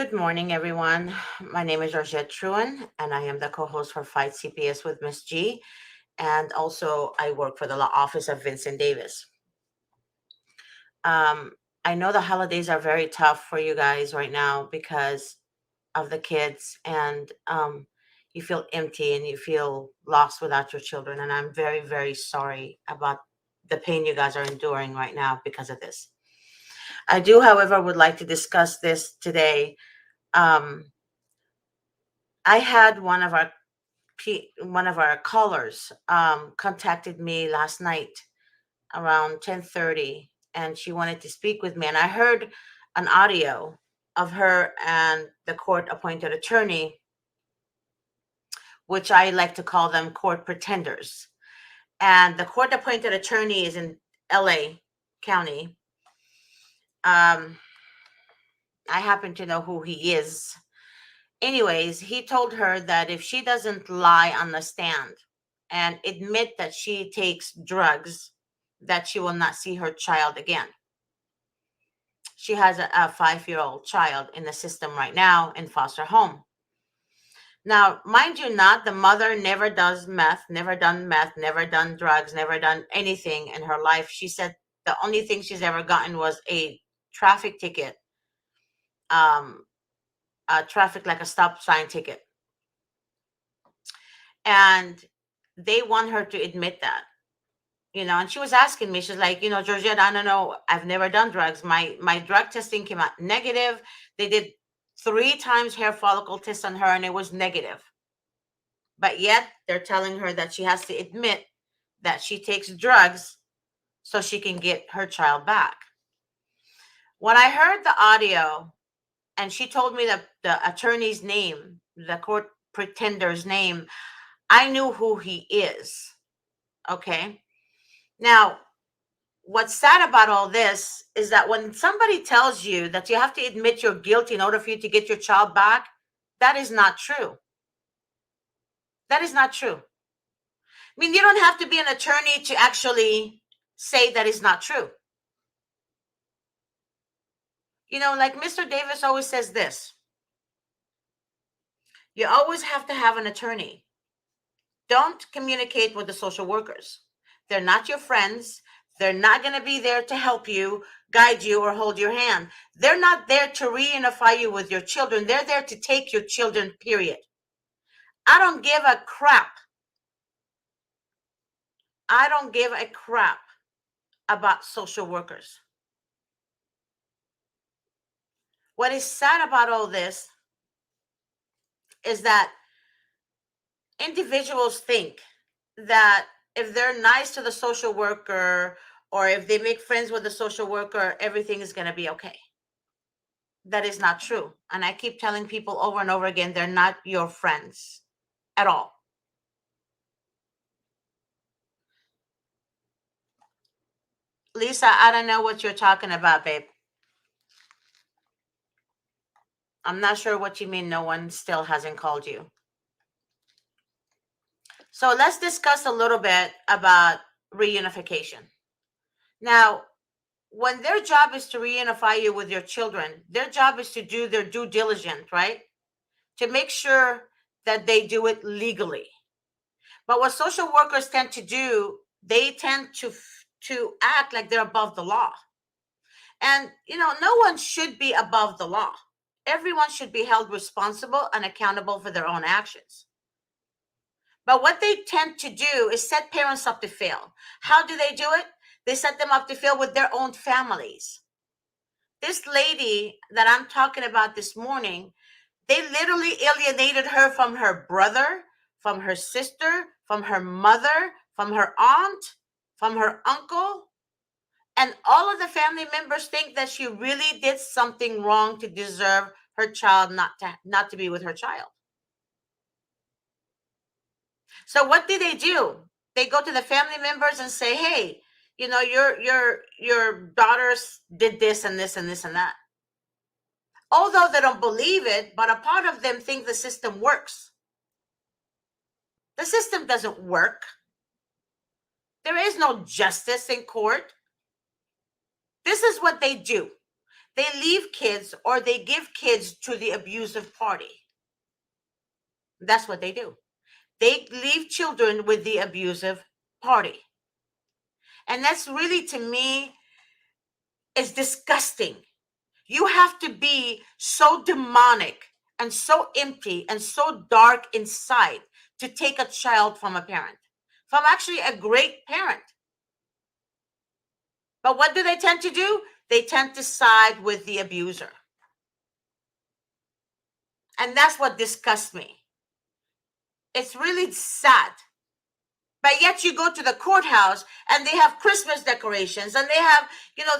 Good morning, everyone. My name is Georgette Truan, and I am the co-host for Fight CPS with Miss G. And also, I work for the law office of Vincent Davis. Um, I know the holidays are very tough for you guys right now because of the kids, and you feel empty and you feel lost without your children. And I'm very, very sorry about the pain you guys are enduring right now because of this. I do, however, would like to discuss this today. Um, I had one of our callers contacted me last night around 10:30, and she wanted to speak with me, and I heard an audio of her and the court appointed attorney, which I like to call them court pretenders. And the court appointed attorney is in LA County. I happen to know who he is. Anyways, he told her that if she doesn't lie on the stand and admit that she takes drugs, that she will not see her child again. She has a 5-year-old child in the system right now in foster home. Now, mind you not, the mother never does meth, never done meth, never done drugs, never done anything in her life. She said the only thing she's ever gotten was a traffic ticket, a traffic like a stop sign ticket. And they want her to admit that, and she was asking me, she's like, Georgette, I don't know, I've never done drugs. My drug testing came out negative. They did 3 times hair follicle test on her and it was negative. But yet they're telling her that she has to admit that she takes drugs so she can get her child back. When I heard the audio and she told me the attorney's name, the court pretender's name, I knew who he is. Okay. Now, what's sad about all this is that when somebody tells you that you have to admit you're guilty in order for you to get your child back, that is not true. That is not true. I mean, you don't have to be an attorney to actually say that is not true. Like Mr. Davis always says this, you always have to have an attorney. Don't communicate with the social workers. They're not your friends. They're not going to be there to help you, guide you, or hold your hand. They're not there to reunify you with your children. They're there to take your children, period. I don't give a crap. I don't give a crap about social workers. What is sad about all this is that individuals think that if they're nice to the social worker or if they make friends with the social worker, everything is going to be okay. That is not true. And I keep telling people over and over again, they're not your friends at all. Lisa, I don't know what you're talking about, babe. I'm not sure what you mean no one still hasn't called you. So let's discuss a little bit about reunification. Now, when their job is to reunify you with your children, their job is to do their due diligence, right? To make sure that they do it legally. But what social workers tend to do, they tend to act like they're above the law. And, no one should be above the law. Everyone should be held responsible and accountable for their own actions. But what they tend to do is set parents up to fail. How do they do it? They set them up to fail with their own families. This lady that I'm talking about this morning, they literally alienated her from her brother, from her sister, from her mother, from her aunt, from her uncle. And all of the family members think that she really did something wrong to deserve her child not to be with her child. So what do? They go to the family members and say, hey, your daughters did this and this and this and that. Although they don't believe it, but a part of them think the system works. The system doesn't work. There is no justice in court. This is what they do. They leave kids or they give kids to the abusive party. That's what they do. They leave children with the abusive party. And that's really, to me, is disgusting. You have to be so demonic and so empty and so dark inside to take a child from a parent, from actually a great parent. But what do they tend to do? They tend to side with the abuser. And that's what disgusts me. It's really sad. But yet you go to the courthouse and they have Christmas decorations and they have,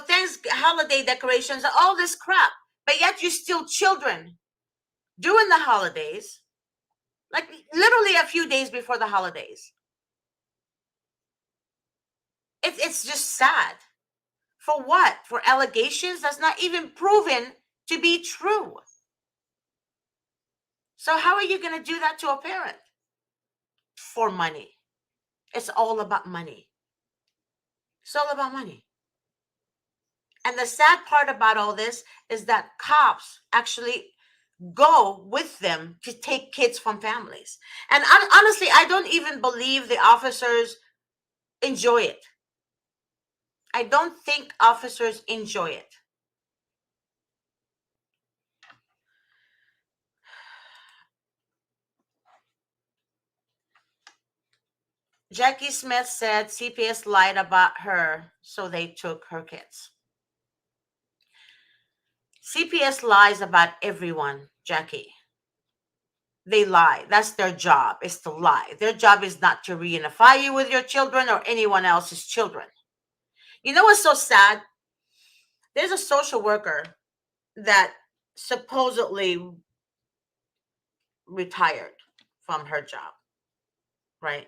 things, holiday decorations, and all this crap. But yet you steal children during the holidays, like literally a few days before the holidays. It's just sad. For what? For allegations that's not even proven to be true. So how are you going to do that to a parent? For money. It's all about money. It's all about money. And the sad part about all this is that cops actually go with them to take kids from families. And honestly, I don't even believe the officers enjoy it. I don't think officers enjoy it. Jackie Smith said CPS lied about her, so they took her kids. CPS lies about everyone, Jackie. They lie. That's their job, is to lie. Their job is not to reunify you with your children or anyone else's children. You know what's so sad? There's a social worker that supposedly retired from her job, right?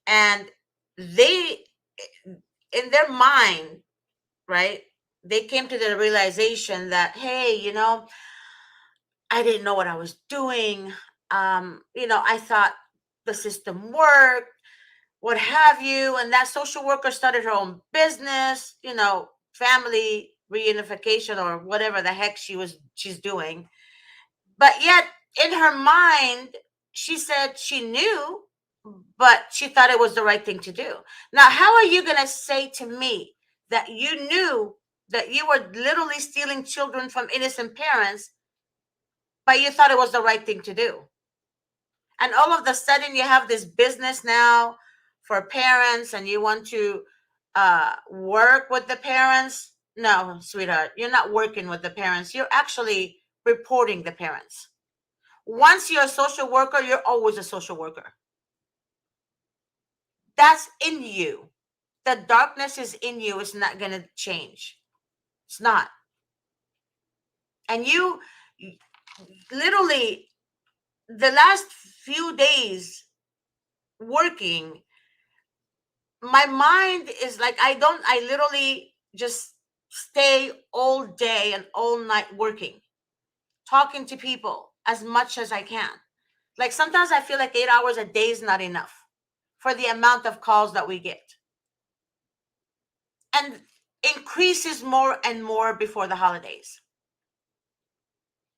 And they, in their mind, right, they came to the realization that, hey, I didn't know what I was doing. I thought the system worked, what have you. And that social worker started her own business, family reunification or whatever the heck she's doing. But yet in her mind, she said she knew, but she thought it was the right thing to do. Now, how are you going to say to me that you knew that you were literally stealing children from innocent parents, but you thought it was the right thing to do? And all of a sudden you have this business now for parents and you want to work with the parents? No, sweetheart, you're not working with the parents. You're actually reporting the parents. Once you're a social worker, you're always a social worker. That's in you. The darkness is in you. It's not going to change. It's not. And you literally, the last few days working, my mind is like, I literally just stay all day and all night working, talking to people as much as I can. Like sometimes I feel like 8 hours a day is not enough for the amount of calls that we get. And increases more and more before the holidays.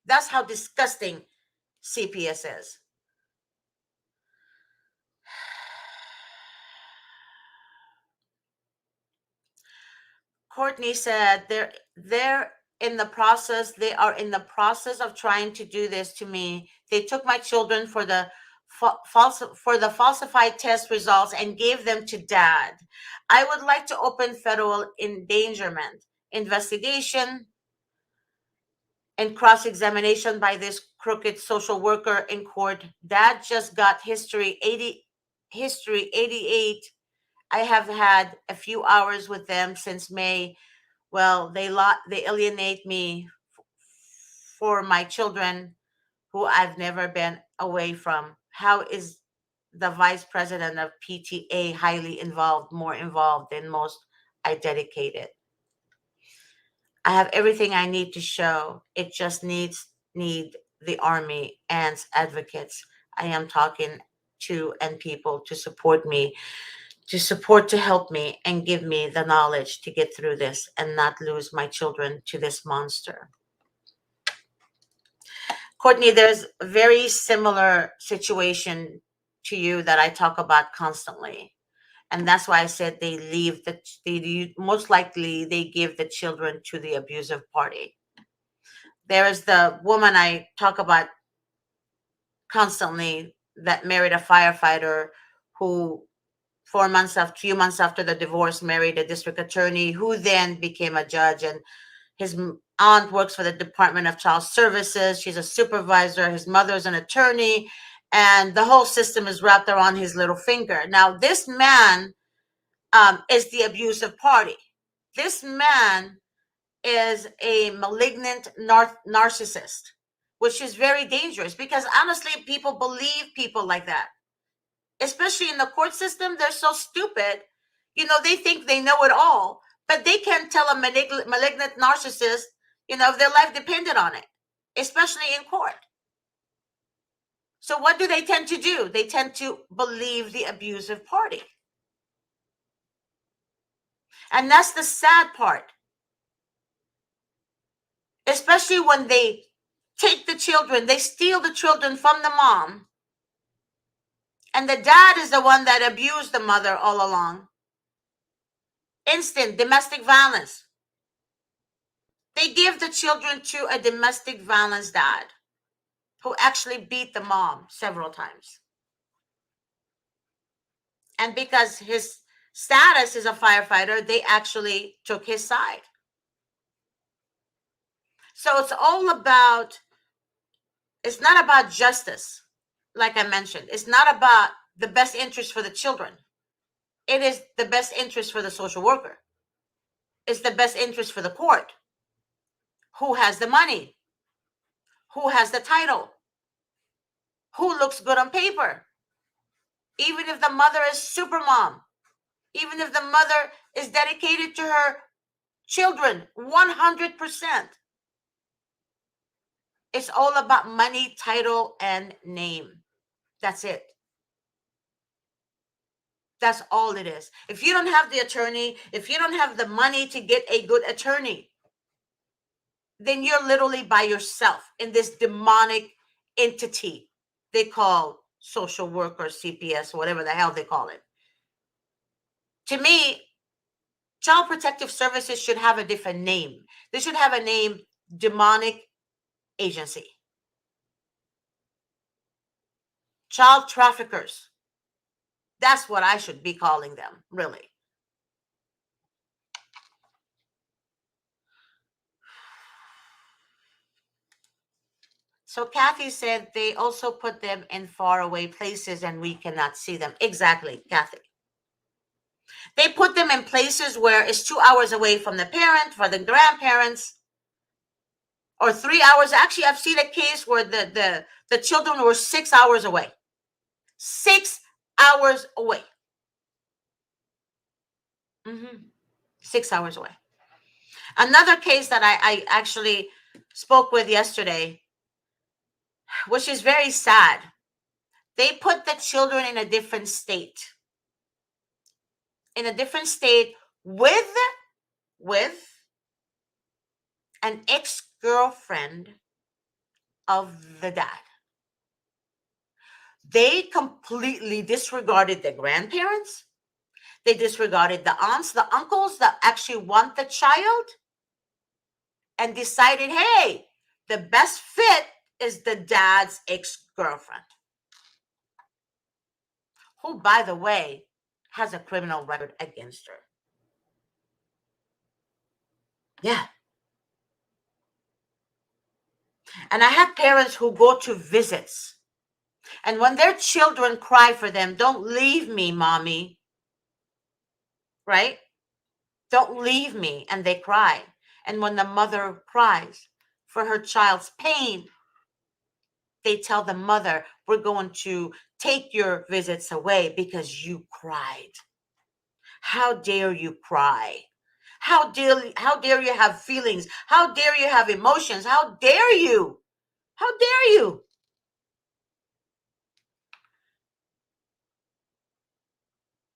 That's how disgusting CPS is. Courtney said they're in the process. They are in the process of trying to do this to me. They took my children for the falsified test results and gave them to dad. I would like to open federal endangerment investigation and cross-examination by this crooked social worker in court. Dad just got history 88. I have had a few hours with them since May. Well, they alienate me for my children who I've never been away from. How is the vice president of PTA highly involved, more involved than most? I dedicated. I have everything I need to show. It just need the army and advocates I am talking to and people to support me to support, to help me, and give me the knowledge to get through this and not lose my children to this monster. Courtney, there's a very similar situation to you that I talk about constantly. And that's why I said most likely they give the children to the abusive party. There is the woman I talk about constantly that married a firefighter who few months after the divorce, married a district attorney who then became a judge. And his aunt works for the Department of Child Services. She's a supervisor. His mother's an attorney. And the whole system is wrapped around his little finger. Now, this man is the abusive party. This man is a malignant narcissist, which is very dangerous because honestly, people believe people like that. Especially in the court system, they're so stupid. They think they know it all, but they can't tell a malignant narcissist, if their life depended on it, especially in court. So what do they tend to do? They tend to believe the abusive party. And that's the sad part. Especially when they take the children, they steal the children from the mom. And the dad is the one that abused the mother all along. Instant domestic violence. They give the children to a domestic violence dad who actually beat the mom several times. And because his status is a firefighter, they actually took his side. So it's not about justice, like I mentioned. It's not about the best interest for the children. It is the best interest for the social worker. It's the best interest for the court. Who has the money? Who has the title? Who looks good on paper? Even if the mother is super mom, even if the mother is dedicated to her children 100%, it's all about money, title, and name. That's it. That's all it is. If you don't have the attorney, if you don't have the money to get a good attorney, then you're literally by yourself in this demonic entity they call social worker, CPS, whatever the hell they call it. To me, Child Protective Services should have a different name. They should have a name, demonic agency. Child traffickers. That's what I should be calling them, really. So Kathy said they also put them in faraway places and we cannot see them. Exactly, Kathy. They put them in places where it's 2 hours away from the parent, for the grandparents, or 3 hours. Actually, I've seen a case where the children were 6 hours away. 6 hours away. 6 hours away. Another case that I actually spoke with yesterday, which is very sad. They put the children in a different state. In a different state with an ex-girlfriend of the dad. They completely disregarded the grandparents. They disregarded the aunts, the uncles that actually want the child, and decided, hey, the best fit is the dad's ex-girlfriend, who, by the way, has a criminal record against her. Yeah. And I have parents who go to visits, and when their children cry for them, don't leave me, mommy, right? Don't leave me, and they cry. And when the mother cries for her child's pain, they tell the mother, we're going to take your visits away because you cried. How dare you cry? How dare you have feelings? How dare you have emotions? How dare you? How dare you?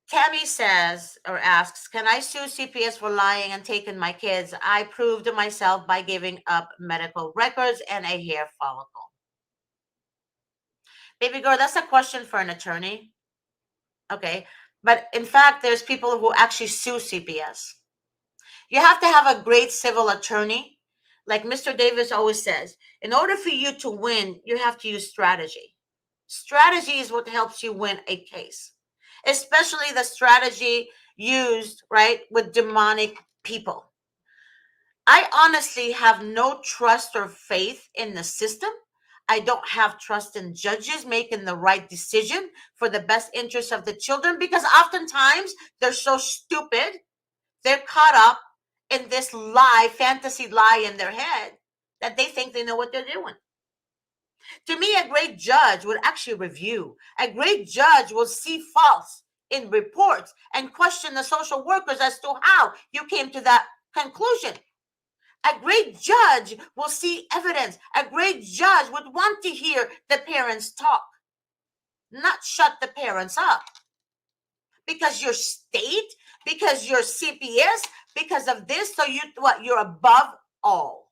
Tammy says or asks, can I sue CPS for lying and taking my kids? I proved myself by giving up medical records and a hair follicle. Baby girl, that's a question for an attorney. Okay. But in fact, there's people who actually sue CPS. You have to have a great civil attorney. Like Mr. Davis always says, in order for you to win, you have to use strategy. Strategy is what helps you win a case, especially the strategy used, right, with demonic people. I honestly have no trust or faith in the system. I don't have trust in judges making the right decision for the best interest of the children, because oftentimes they're so stupid, they're caught up in this lie, fantasy lie in their head, that they think they know what they're doing. To me, a great judge would actually review. A great judge will see faults in reports and question the social workers as to how you came to that conclusion. A great judge will see evidence. A great judge would want to hear the parents talk, not shut the parents up. Because you're state, because you're CPS, because of this, so you're above all.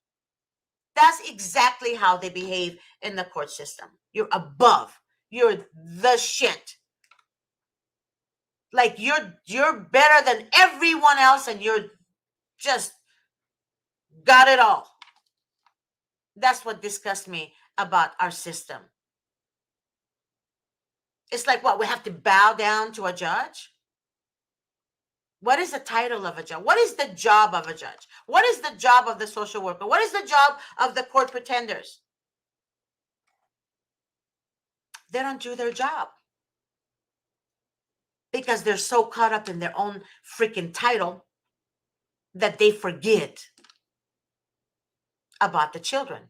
That's exactly how they behave in the court system. You're above. You're the shit. Like you're better than everyone else, and you're just got it all. That's what disgusts me about our system. It's like, what, we have to bow down to a judge? What is the title of a judge? What is the job of a judge? What is the job of the social worker? What is the job of the court pretenders? They don't do their job because they're so caught up in their own freaking title that they forget about the children.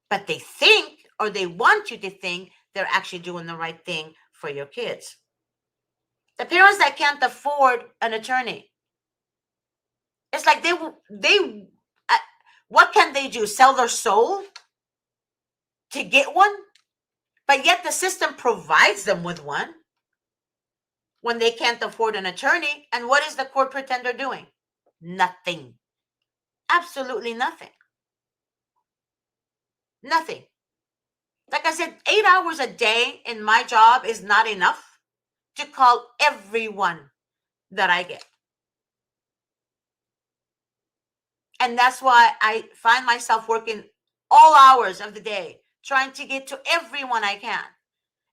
But they think, or they want you to think, they're actually doing the right thing for your kids. The parents that can't afford an attorney, it's like what can they do? Sell their soul to get one? But yet the system provides them with one when they can't afford an attorney. And what is the court pretender doing? Nothing. Absolutely nothing. Nothing. Like I said, 8 hours a day in my job is not enough to call everyone that I get. And that's why I find myself working all hours of the day, trying to get to everyone I can.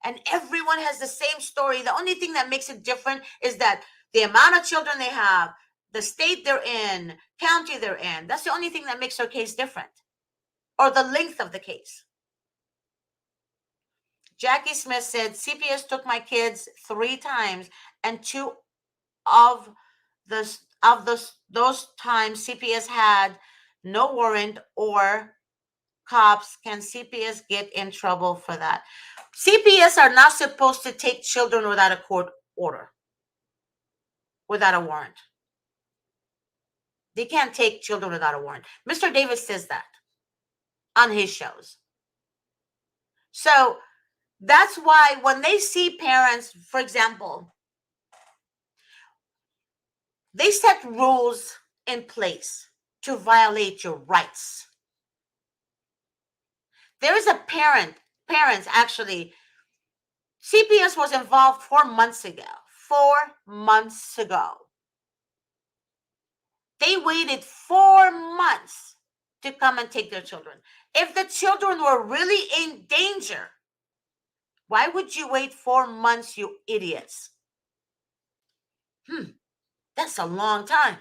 And everyone has the same story. The only thing that makes it different is that the amount of children they have, the state they're in, county they're in. That's the only thing that makes their case different, or the length of the case. Jackie Smith said, CPS took my kids 3 times, and 2 of those times CPS had no warrant or cops. Can CPS get in trouble for that? CPS are not supposed to take children without a court order, without a warrant. They can't take children without a warrant. Mr. Davis says that on his shows. So that's why when they see parents, for example, they set rules in place to violate your rights. There is a parents actually, CPS was involved 4 months ago. 4 months ago. They waited 4 months to come and take their children. If the children were really in danger, why would you wait 4 months, you idiots? That's a long time.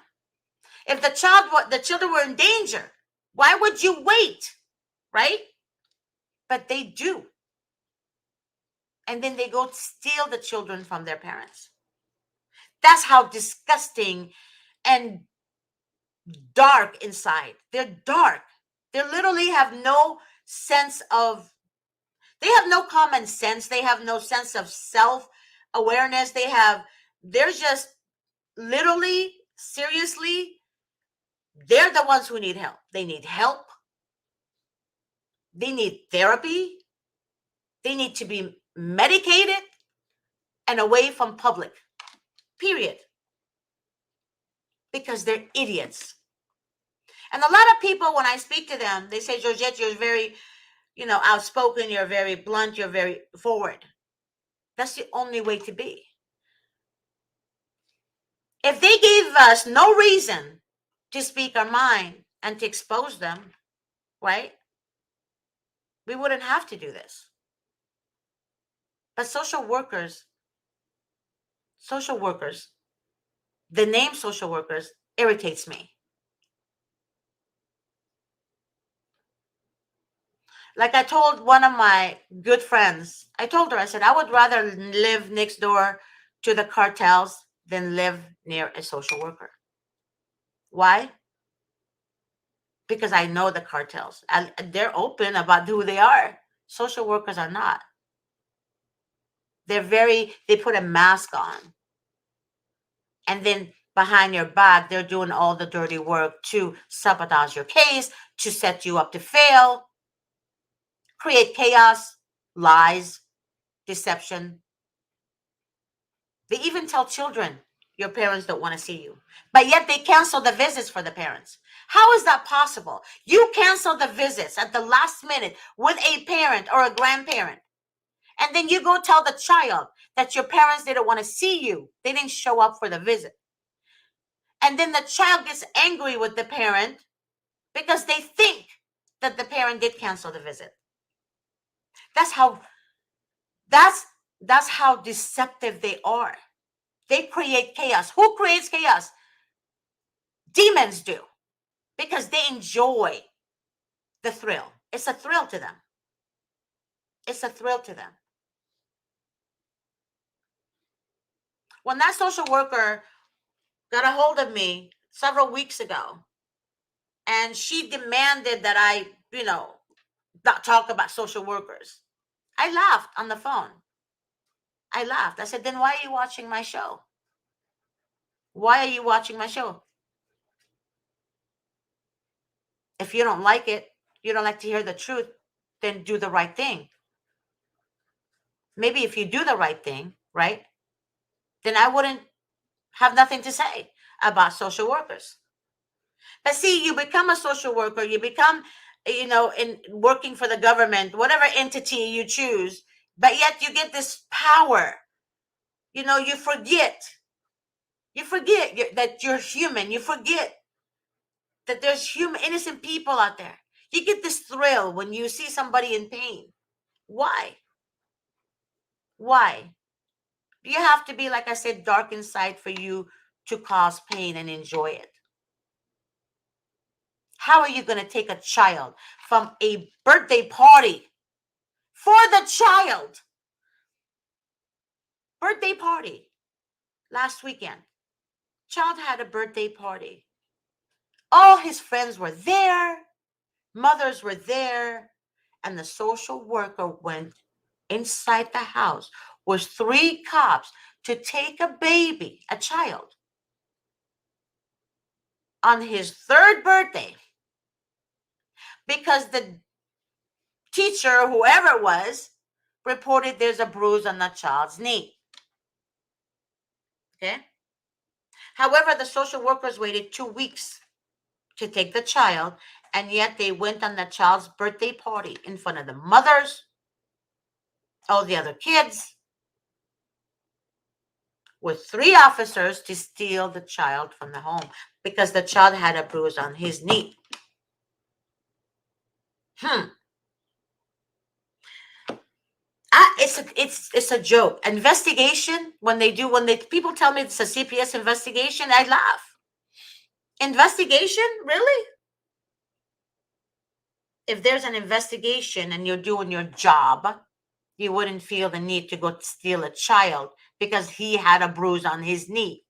If the children were in danger, why would you wait? Right? But they do. And then they go steal the children from their parents. That's how disgusting and dark inside. They're dark. They literally have no sense of, they have no common sense. They have no sense of self-awareness. They're just literally, seriously, they're the ones who need help. They need help. They need therapy. They need to be medicated and away from public. Period. Because they're idiots. And a lot of people, when I speak to them, they say, Georgette, you're very, outspoken, you're very blunt, you're very forward. That's the only way to be. If they gave us no reason to speak our mind and to expose them, right? We wouldn't have to do this. But social workers, the name social workers irritates me. Like I told one of my good friends, I told her, I said, I would rather live next door to the cartels than live near a social worker. Why? Because I know the cartels. And they're open about who they are. Social workers are not. They put a mask on. And then behind your back, they're doing all the dirty work to sabotage your case, to set you up to fail, create chaos, lies, deception. They even tell children, your parents don't want to see you. But yet they cancel the visits for the parents. How is that possible? You cancel the visits at the last minute with a parent or a grandparent. And then you go tell the child that your parents didn't want to see you. They didn't show up for the visit. And then the child gets angry with the parent because they think that the parent did cancel the visit. That's how that's how deceptive they are. They create chaos. Who creates chaos? Demons do, because they enjoy the thrill. It's a thrill to them. It's a thrill to them. When that social worker got a hold of me several weeks ago, and she demanded that I, not talk about social workers, I laughed on the phone. I laughed. I said, then why are you watching my show? Why are you watching my show? If you don't like it, you don't like to hear the truth, then do the right thing. Maybe if you do the right thing, right, then I wouldn't have nothing to say about social workers. But see, you become a social worker, you become, in working for the government, whatever entity you choose, but yet you get this power. You forget. You forget that you're human. You forget that there's human, innocent people out there. You get this thrill when you see somebody in pain. Why? Why? You have to be, like I said, dark inside for you to cause pain and enjoy it. How are you going to take a child from a birthday party for the child? Birthday party last weekend. Child had a birthday party. All his friends were there. Mothers were there. And the social worker went inside the house with 3 cops to take a baby, a child, on his 3rd birthday, because the teacher, whoever it was, reported there's a bruise on the child's knee. Okay. However, the social workers waited 2 weeks to take the child, and yet they went on the child's birthday party in front of the mothers, all the other kids, with 3 officers to steal the child from the home because the child had a bruise on his knee. It's a joke. Investigation, when people tell me it's a CPS investigation, I laugh. Investigation? Really? If there's an investigation and you're doing your job, you wouldn't feel the need to go steal a child because he had a bruise on his knee.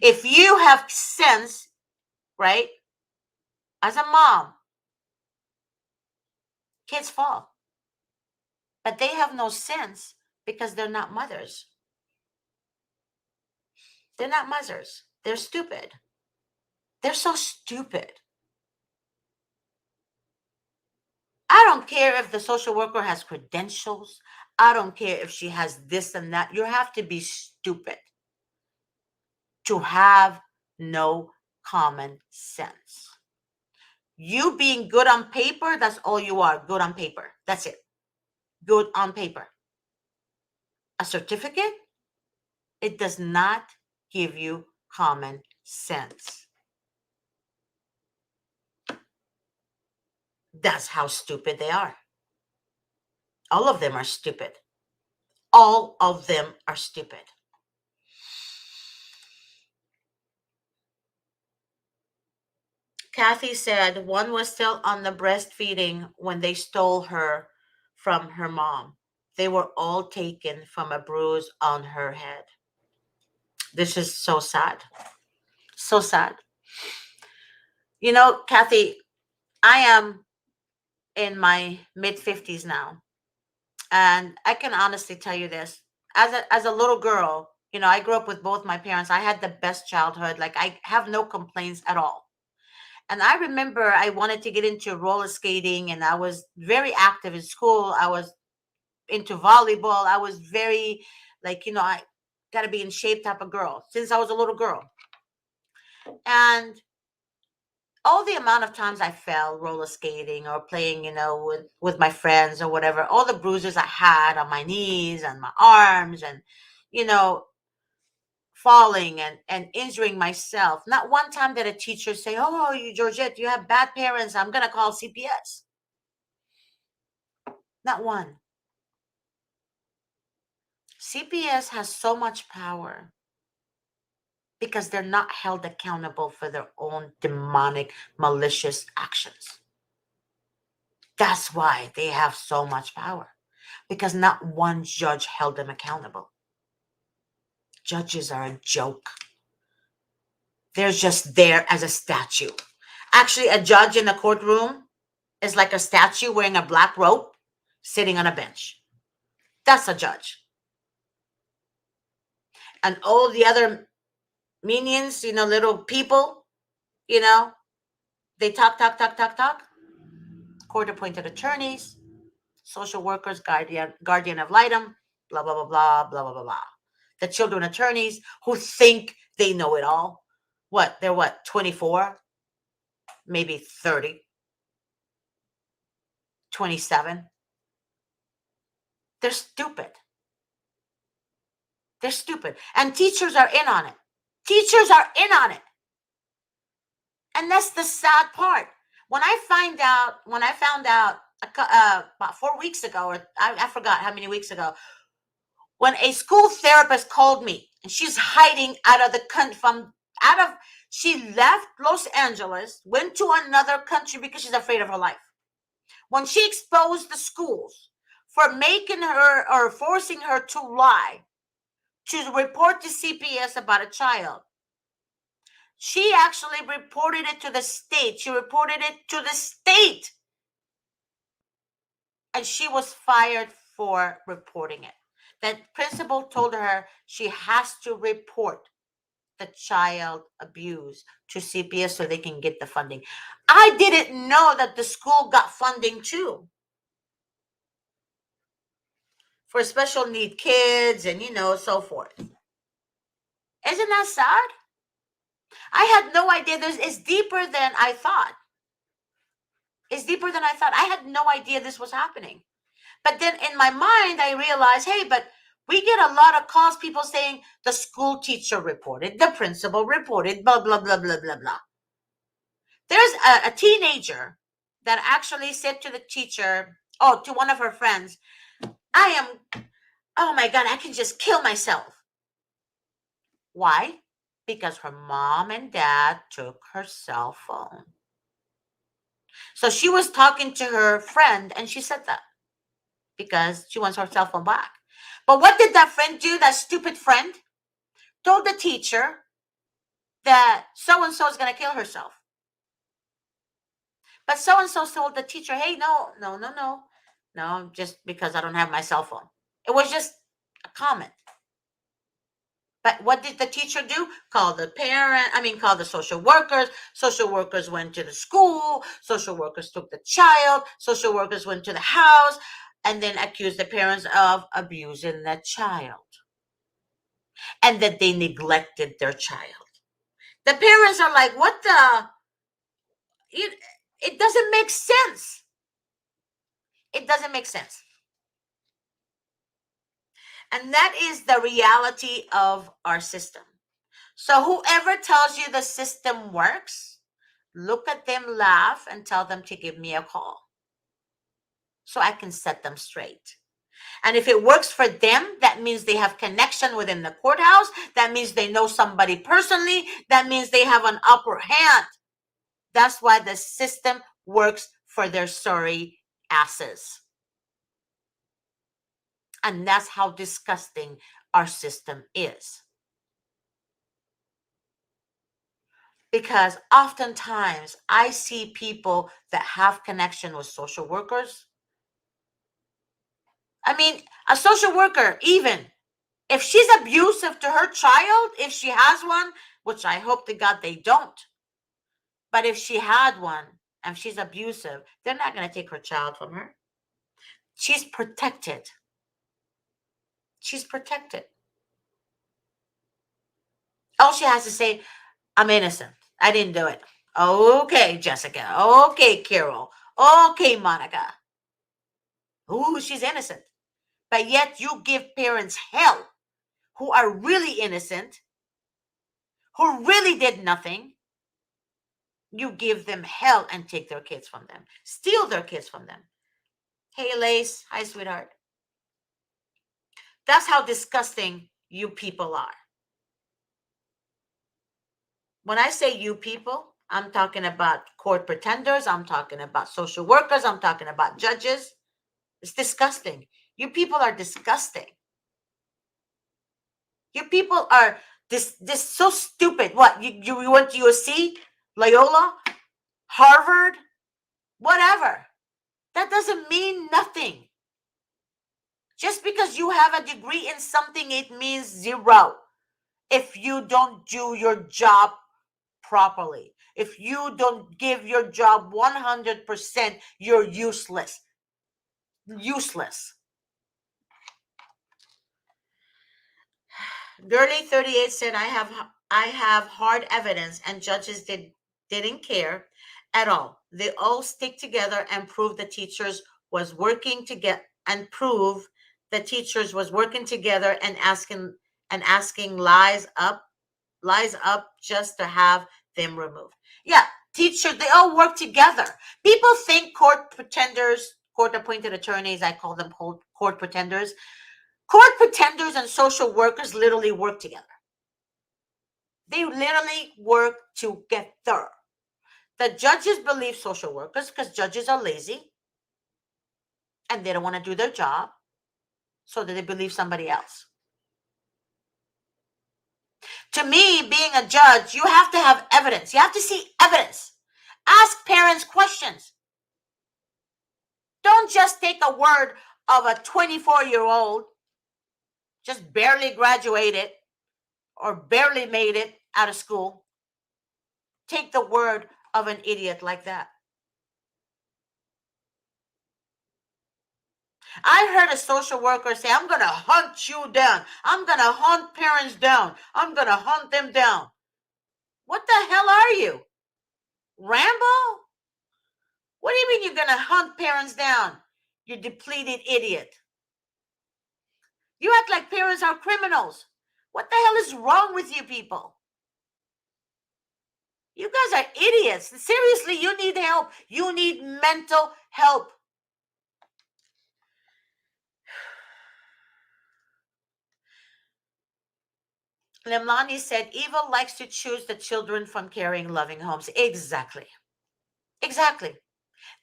If you have sense, right? As a mom, kids fall. But they have no sense because they're not mothers. They're not mothers. They're stupid. They're so stupid. I don't care if the social worker has credentials. I don't care if she has this and that. You have to be stupid. to have no common sense. You being good on paper, that's all you are, good on paper. That's it. Good on paper. A certificate, it does not give you common sense. That's how stupid they are. All of them are stupid. All of them are stupid. Kathy said one was still on the breastfeeding when they stole her from her mom. They were all taken from a bruise on her head. This is so sad. So sad. You know, Kathy, I am in my mid 50s now. And I can honestly tell you this. As a little girl, you know, I grew up with both my parents. I had the best childhood. Like, I have no complaints at all. And I remember I wanted to get into roller skating, and I was very active in school. I was into volleyball. I was very, like, you know, I got to be in shape type of girl since I was a little girl. And all the amount of times I fell roller skating or playing, you know, with my friends or whatever, all the bruises I had on my knees and my arms, and, you know, falling and injuring myself. Not one time did a teacher say, "Oh, you Georgette, you have bad parents. I'm gonna call CPS." Not one. CPS has so much power because they're not held accountable for their own demonic, malicious actions. That's why they have so much power, because not one judge held them accountable. Judges are a joke. They're just there as a statue. Actually, a judge in a courtroom is like a statue wearing a black robe sitting on a bench. That's a judge. And all the other minions, you know, little people, you know, they talk, talk, talk, talk, talk. Court appointed attorneys, social workers, guardian of litem, blah, blah, blah, blah, blah, blah, blah, blah. The children attorneys who think they know it all. What? They're what? 24, maybe 30, 27. They're stupid. They're stupid. And teachers are in on it. Teachers are in on it. And that's the sad part. When I found out about 4 weeks ago, or I forgot how many weeks ago, when a school therapist called me, and she's hiding out of the country she left Los Angeles, went to another country because she's afraid of her life. When she exposed the schools for making her or forcing her to lie to report to CPS about a child, she actually reported it to the state. She reported it to the state. And she was fired for reporting it. The principal told her she has to report the child abuse to CPS so they can get the funding. I didn't know that the school got funding too for special need kids and, you know, so forth. Isn't that sad? I had no idea. It's deeper than I thought. It's deeper than I thought. I had no idea this was happening. But then in my mind, I realized, hey, but we get a lot of calls, people saying the school teacher reported, the principal reported, blah, blah, blah, blah, blah, blah. There's a teenager that actually said to the teacher, to one of her friends, oh my God, I can just kill myself. Why? Because her mom and dad took her cell phone. So she was talking to her friend and she said that because she wants her cell phone back. But what did that friend do? That stupid friend told the teacher that so-and-so is going to kill herself. But so-and-so told the teacher, hey, no, just because I don't have my cell phone. It was just a comment. But what did the teacher do? Call the social workers. Social workers went to the school. Social workers took the child. Social workers went to the house and then accused the parents of abusing the child. and that they neglected their child. The parents are like, what the? It doesn't make sense. It doesn't make sense. And that is the reality of our system. So whoever tells you the system works, look at them, laugh, and tell them to give me a call so I can set them straight. And if it works for them, that means they have connection within the courthouse. That means they know somebody personally. That means they have an upper hand. That's why the system works for their sorry asses. And that's how disgusting our system is. Because oftentimes I see people that have connection with social workers. I mean, a social worker, even if she's abusive to her child, if she has one, which I hope to God they don't, but if she had one and she's abusive, they're not going to take her child from her. She's protected. She's protected. All she has to say, I'm innocent. I didn't do it. Okay, Jessica. Okay, Carol. Okay, Monica. Ooh, she's innocent. But yet you give parents hell who are really innocent, who really did nothing. You give them hell and take their kids from them, steal their kids from them. Hey, Lace. Hi, sweetheart. That's how disgusting you people are. When I say you people, I'm talking about court pretenders. I'm talking about social workers. I'm talking about judges. It's disgusting. You people are disgusting. You people are this so stupid. What, you went to USC, Loyola, Harvard, whatever. That doesn't mean nothing. Just because you have a degree in something, it means zero. If you don't do your job properly, if you don't give your job 100%, you're useless. Useless. Girly 38 said, I have hard evidence and judges didn't care at all. They all stick together and prove the teachers was working to get and prove the teachers was working together and asking lies up just to have them removed. Yeah, teachers, they all work together. People think court pretenders, court appointed attorneys, I call them court pretenders. Court pretenders and social workers literally work together. They literally work together. The judges believe social workers because judges are lazy and they don't want to do their job, so that they believe somebody else. To me, being a judge, you have to have evidence. You have to see evidence. Ask parents questions. Don't just take a word of a 24-year-old, just barely graduated or barely made it out of school. Take the word of an idiot like that. I heard a social worker say, I'm going to hunt you down. I'm going to hunt parents down. I'm going to hunt them down. What the hell are you? Rambo? What do you mean you're going to hunt parents down? You depleted idiot. You act like parents are criminals. What the hell is wrong with you people? You guys are idiots. Seriously, you need help. You need mental help. Lemlani said, evil likes to choose the children from caring, loving homes. Exactly. Exactly.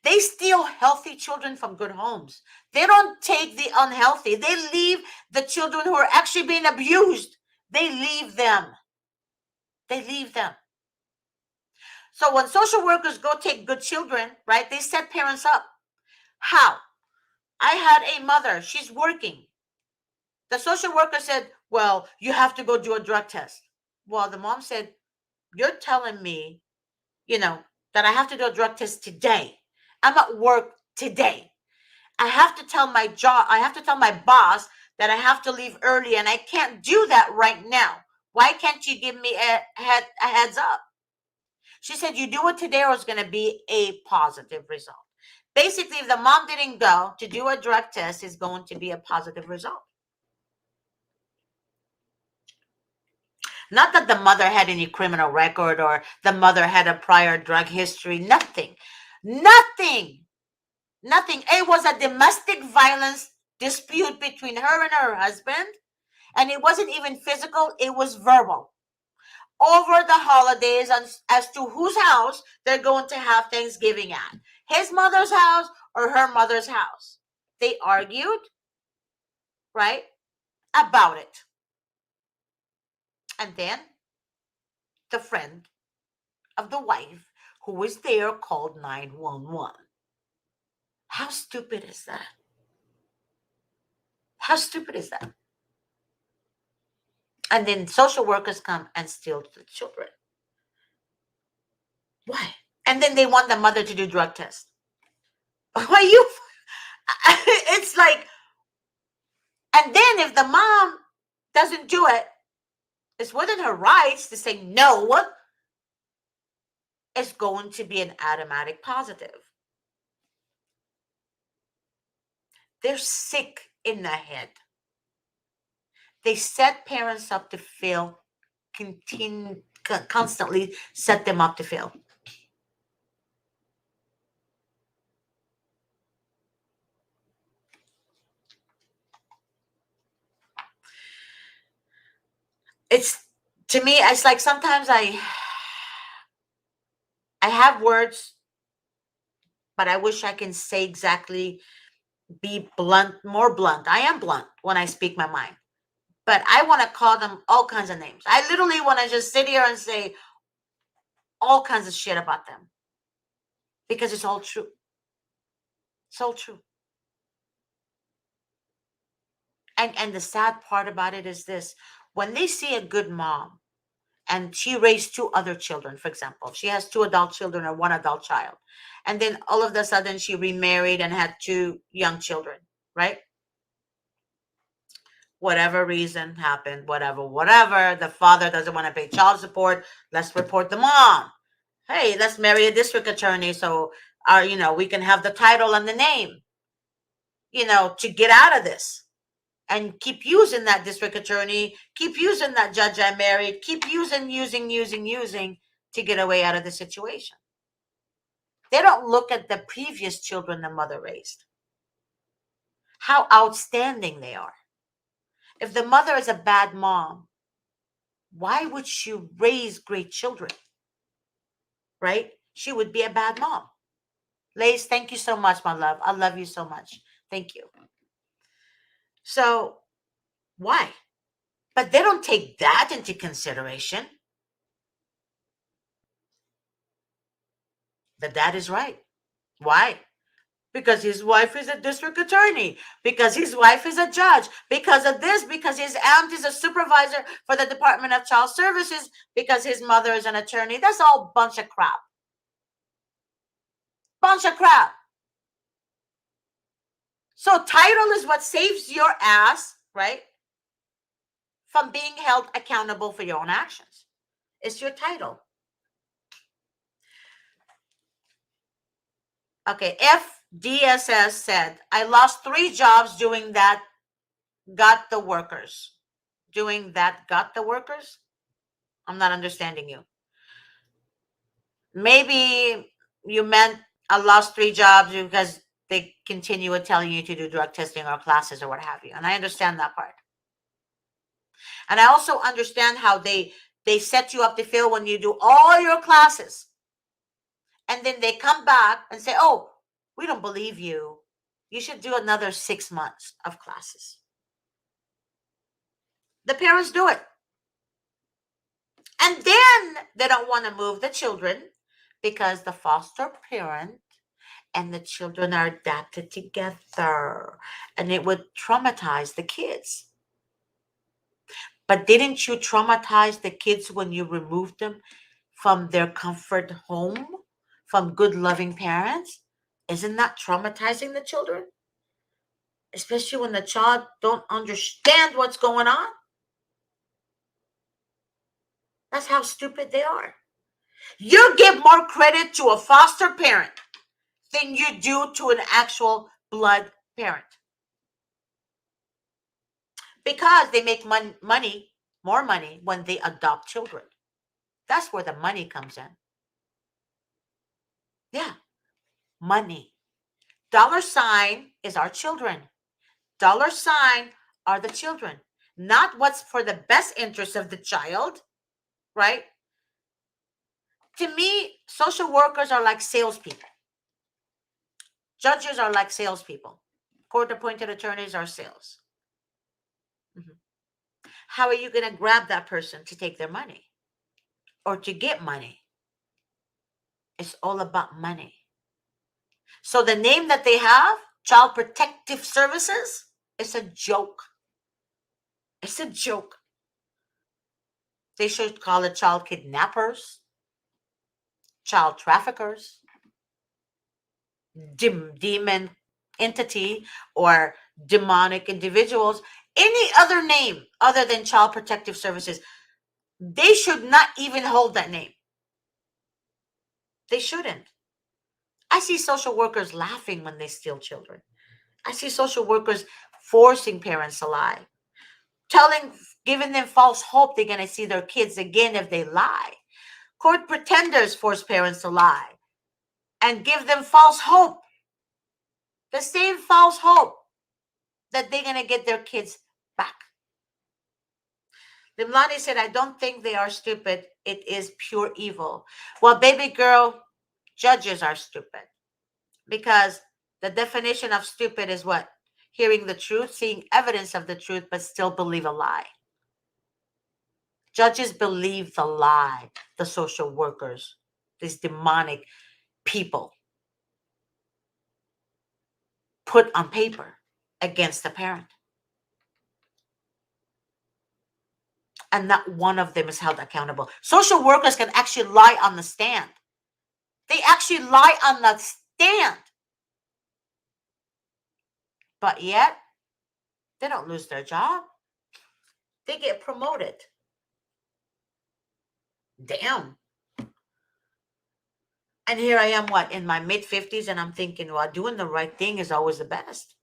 They steal healthy children from good homes. They don't take the unhealthy. They leave the children who are actually being abused. They leave them. They leave them. So when social workers go take good children, right, they set parents up. How? I had a mother. She's working. The social worker said, well, you have to go do a drug test. Well, the mom said, you're telling me, that I have to do a drug test today. I'm at work today. I have to tell my boss that I have to leave early and I can't do that right now. Why can't you give me a heads up? She said, you do it today or it's going to be a positive result. Basically, if the mom didn't go to do a drug test, it's going to be a positive result. Not that the mother had any criminal record or the mother had a prior drug history. Nothing. Nothing. Nothing. It was a domestic violence dispute between her and her husband. And it wasn't even physical, it was verbal. Over the holidays, as to whose house they're going to have Thanksgiving at, his mother's house or her mother's house. They argued, right, about it. And then the friend of the wife who was there called 911. How stupid is that? How stupid is that? And then social workers come and steal the children. Why? And then they want the mother to do drug tests. Why you? It's like, and then if the mom doesn't do it, it's within her rights to say no. It's going to be an automatic positive. They're sick in the head. They set parents up to fail, constantly set them up to fail. It's, to me, it's like sometimes I have words, but I wish I can say exactly, be blunt, more blunt. I am blunt when I speak my mind, but I want to call them all kinds of names. I literally want to just sit here and say all kinds of shit about them because it's all true. It's all true. And the sad part about it is this: when they see a good mom and she raised two other children, for example, she has two adult children or one adult child, and then all of a sudden she remarried and had two young children, right? Whatever reason happened, whatever, the father doesn't want to pay child support, let's report the mom. Hey, let's marry a district attorney so we can have the title and the name, to get out of this. And keep using that district attorney, keep using that judge I married, keep using to get away out of the situation. They don't look at the previous children the mother raised, how outstanding they are. If the mother is a bad mom, why would she raise great children? Right? She would be a bad mom. Lace, thank you so much, my love. I love you so much. Thank you. So, why? But they don't take that into consideration. The dad is right. Why? Because his wife is a district attorney, because his wife is a judge, because of this, because his aunt is a supervisor for the Department of Child Services, because his mother is an attorney. That's all bunch of crap. Bunch of crap. So title is what saves your ass, right, from being held accountable for your own actions. It's your title. Okay, FDSS said, I lost 3 jobs doing that, got the workers. Doing that, got the workers? I'm not understanding you. Maybe you meant I lost 3 jobs because they continue with telling you to do drug testing or classes or what have you. And I understand that part. And I also understand how they set you up to fail when you do all your classes. And then they come back and say, oh, we don't believe you. You should do another 6 months of classes. The parents do it. And then they don't want to move the children because the foster parent and the children are adapted together and it would traumatize the kids. But didn't you traumatize the kids when you removed them from their comfort home, from good, loving parents? Isn't that traumatizing the children? especially when the child don't understand what's going on. That's how stupid they are. You give more credit to a foster parent than you do to an actual blood parent, because they make money, more money, when they adopt children. That's where the money comes in. Yeah, money. Dollar sign is our children. Dollar sign are the children, not what's for the best interest of the child, right? To me, social workers are like salespeople. Judges are like salespeople. Court appointed attorneys are sales. Mhm. How are you going to grab that person to take their money or to get money? It's all about money. So the name that they have, Child Protective Services, is a joke. It's a joke. They should call it child kidnappers, child traffickers, demon entity, or demonic individuals. Any other name other than Child Protective Services. They should not even hold that name. They shouldn't. I see social workers laughing when they steal children. I see social workers forcing parents to lie, giving them false hope they're going to see their kids again if they lie. Court pretenders force parents to lie and give them false hope. The same false hope that they're going to get their kids back. Limlani said, I don't think they are stupid. It is pure evil. Well, baby girl, judges are stupid, because the definition of stupid is what? Hearing the truth, seeing evidence of the truth, but still believe a lie. Judges believe the lie, the social workers, these demonic people put on paper against the parent. And not one of them is held accountable. Social workers can actually lie on the stand. They actually lie on the stand. But yet, they don't lose their job. They get promoted. Damn. And here I am, what, in my mid-50s, and I'm thinking, well, doing the right thing is always the best.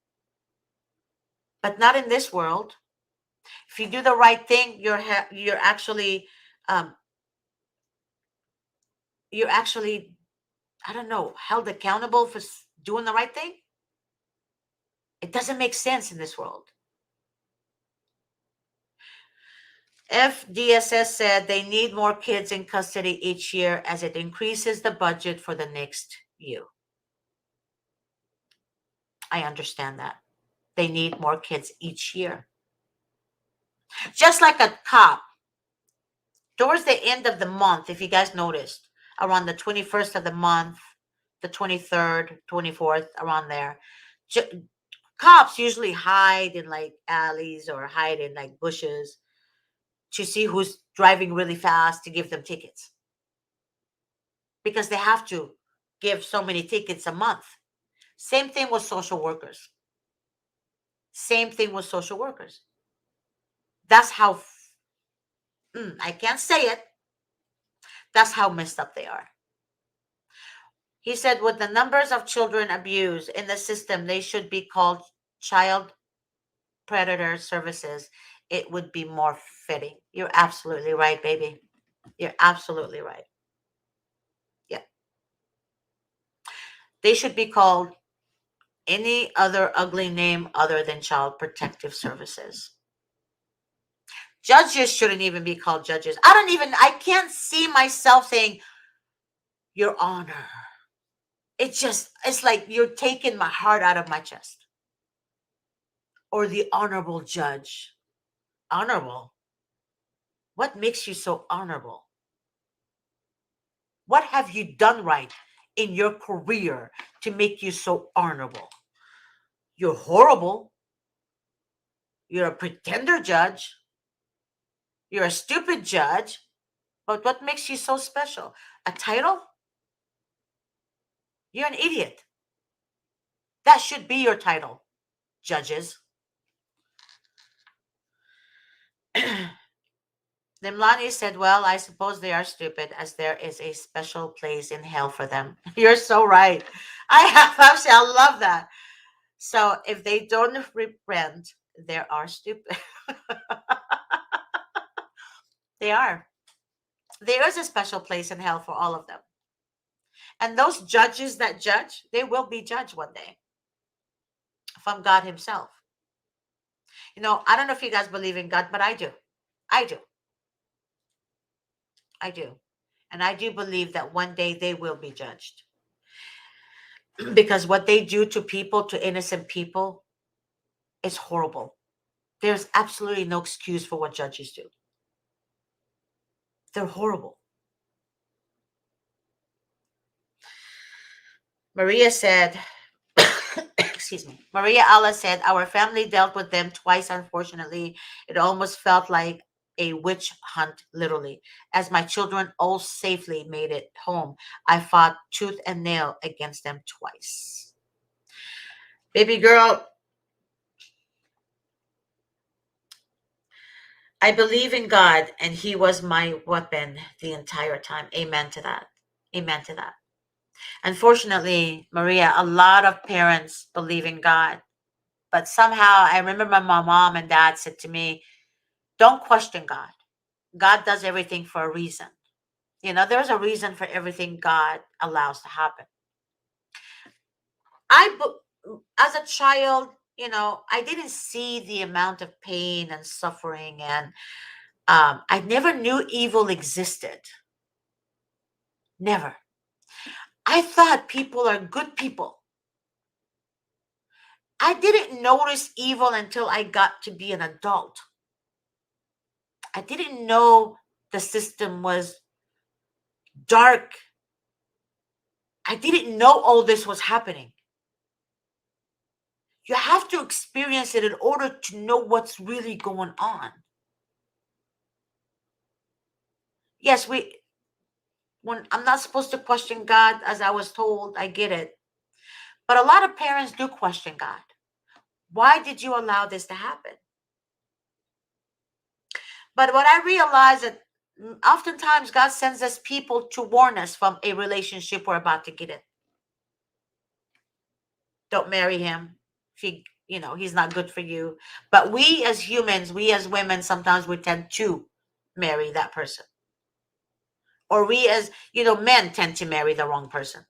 But not in this world. If you do the right thing, you're actually, you're actually, I don't know, held accountable for doing the right thing. It doesn't make sense in this world. FDSS said they need more kids in custody each year as it increases the budget for the next year. I understand that. They need more kids each year. Just like a cop, towards the end of the month, if you guys noticed, around the 21st of the month, the 23rd, 24th, around there, cops usually hide in like alleys or hide in like bushes to see who's driving really fast to give them tickets, because they have to give so many tickets a month. Same thing with social workers. Same thing with social workers. That's how, I can't say it. That's how messed up they are. He said, with the numbers of children abused in the system, they should be called child predator services. It would be more fitting. You're absolutely right, baby. You're absolutely right. Yeah. They should be called any other ugly name other than child protective services. Judges shouldn't even be called judges. I can't see myself saying, Your Honor. It's like you're taking my heart out of my chest. Or the honorable judge. Honorable? What makes you so honorable? What have you done right in your career to make you so honorable? You're horrible. You're a pretender judge. You're a stupid judge. But what makes you so special? A title? You're an idiot. That should be your title. judges. Nimlani said, well, I suppose they are stupid as there is a special place in hell for them. You're so right. Actually, I love that. So if they don't repent, they are stupid. They are. There is a special place in hell for all of them. And those judges that judge, they will be judged one day from God Himself. I don't know if you guys believe in God, but I do. I do. I do. And I do believe that one day they will be judged. Because what they do to people, to innocent people, is horrible. There's absolutely no excuse for what judges do. They're horrible. Maria said, excuse me. Maria Allah said, our family dealt with them twice, unfortunately. It almost felt like a witch hunt, literally. As my children all safely made it home, I fought tooth and nail against them twice. Baby girl, I believe in God, and He was my weapon the entire time. Amen to that. Amen to that. Unfortunately, Maria, a lot of parents believe in God, but somehow I remember my mom and dad said to me, don't question God. God does everything for a reason. There's a reason for everything God allows to happen. As a child, I didn't see the amount of pain and suffering, and I never knew evil existed. Never. I thought people are good people. I didn't notice evil until I got to be an adult. I didn't know the system was dark. I didn't know all this was happening. You have to experience it in order to know what's really going on. Yes, when I'm not supposed to question God, as I was told, I get it. But a lot of parents do question God. Why did you allow this to happen? But what I realized that oftentimes God sends us people to warn us from a relationship we're about to get in. Don't marry him. He's not good for you. But we as humans, we as women, sometimes we tend to marry that person. Or we as, men tend to marry the wrong person.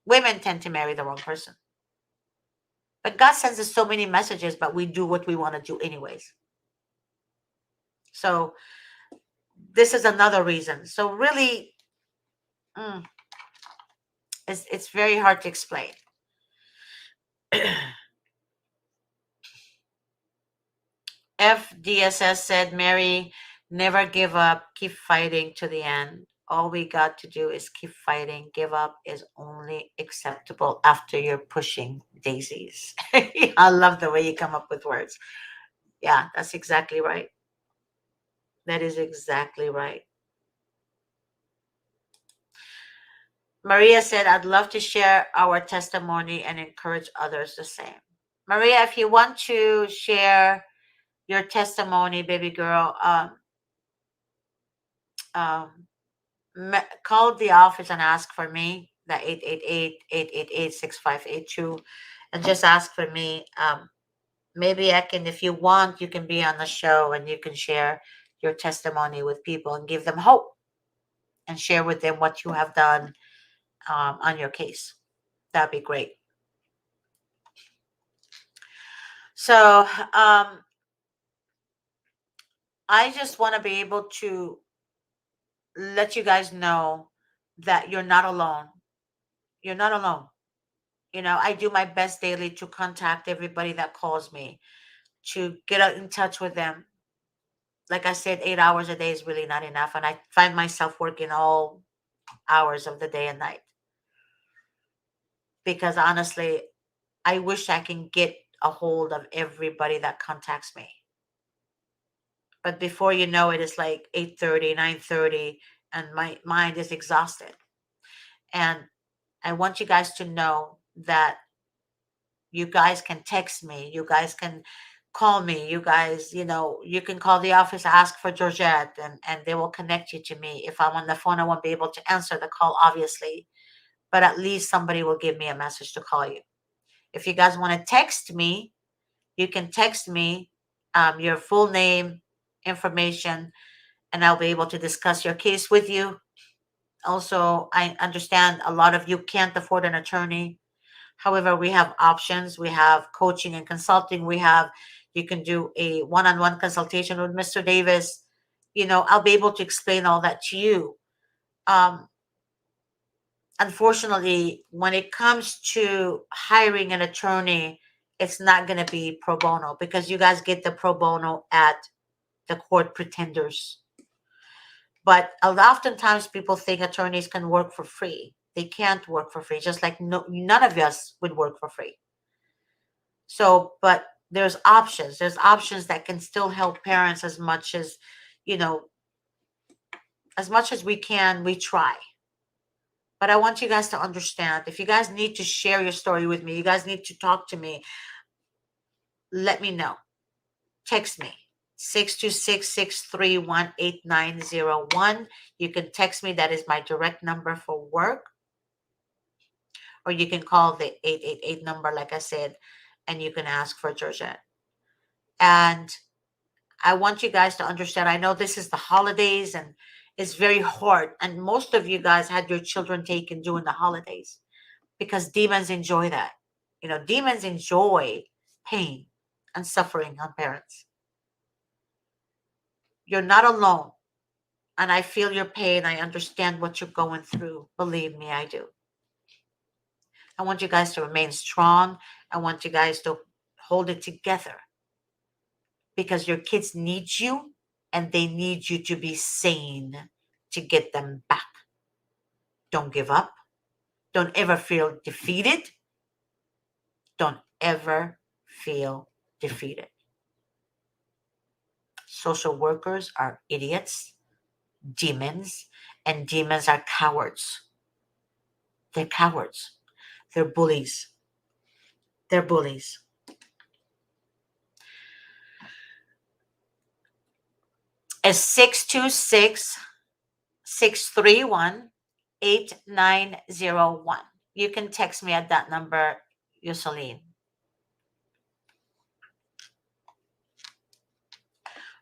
Women tend to marry the wrong person. But God sends us so many messages, but we do what we want to do anyways. So this is another reason. So really, it's very hard to explain. FDSS said, Mary, never give up. Keep fighting to the end. All we got to do is keep fighting. Give up is only acceptable after you're pushing daisies. I love the way you come up with words. Yeah, that's exactly right. That is exactly right. Maria said, I'd love to share our testimony and encourage others the same. Maria, if you want to share your testimony, baby girl, um, call the office and ask for me, the 888-888-6582, and just ask for me. Maybe I can, if you want, you can be on the show and you can share your testimony with people and give them hope and share with them what you have done on your case. That'd be great. So I just want to be able to let you guys know that you're not alone. You're not alone. I do my best daily to contact everybody that calls me, to get in touch with them. Like I said, 8 hours a day is really not enough. And I find myself working all hours of the day and night. Because honestly, I wish I can get a hold of everybody that contacts me. But before you know it, it's like 8:30, 9:30, and my mind is exhausted. And I want you guys to know that You guys can text me. You guys can call me. You guys, you can call the office, ask for Georgette, and they will connect you to me. If I'm on the phone, I won't be able to answer the call, obviously, but at least somebody will give me a message to call you. If you guys want to text me, you can text me your full name, information, and I'll be able to discuss your case with you. Also, I understand a lot of you can't afford an attorney. However, we have options. We have coaching and consulting. You can do a one on one consultation with Mr. Davis. I'll be able to explain all that to you. Um, Unfortunately, when it comes to hiring an attorney, it's not going to be pro bono because you guys get the pro bono at the court pretenders. But oftentimes people think attorneys can work for free. They can't work for free, just like none of us would work for free. So, but there's options. There's options that can still help parents you know, as much as we can, we try. But I want you guys to understand, if you guys need to share your story with me, you guys need to talk to me, let me know. Text me, 626-631-8901. You can text me. That is my direct number for work. Or you can call the 888 number, like I said, and you can ask for Georgette. And I want you guys to understand, I know this is the holidays and it's very hard. And most of you guys had your children taken during the holidays because demons enjoy that. Demons enjoy pain and suffering on parents. You're not alone. And I feel your pain. I understand what you're going through. Believe me, I do. I want you guys to remain strong. I want you guys to hold it together because your kids need you and they need you to be sane to get them back. Don't give up. Don't ever feel defeated. Don't ever feel defeated. Social workers are idiots, demons, and demons are cowards. They're cowards. They're bullies. They're bullies. It's 626-631-8901. You can text me at that number, Yuseline.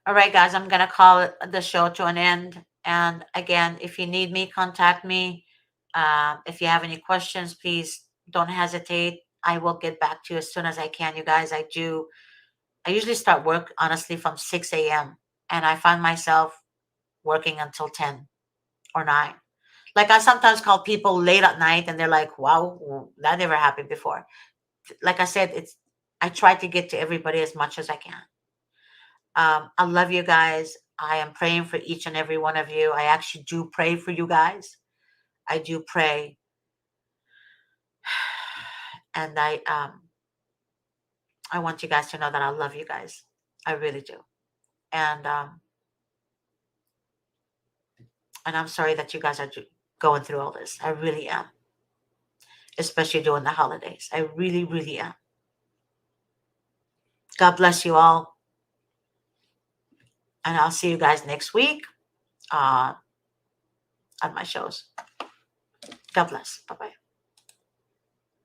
All right, guys, I'm going to call the show to an end. And again, if you need me, contact me. If you have any questions, please don't hesitate. I will get back to you as soon as I can, you guys. I usually start work, honestly, from 6 a.m. And I find myself working until 10 or 9. Like I sometimes call people late at night and they're like, wow, that never happened before. Like I said, I try to get to everybody as much as I can. I love you guys. I am praying for each and every one of you. I actually do pray for you guys. I do pray. And I want you guys to know that I love you guys. I really do. And I'm sorry that you guys are going through all this. I really am. Especially during the holidays. I really, really am. God bless you all. And I'll see you guys next week on my shows. God bless. Bye-bye.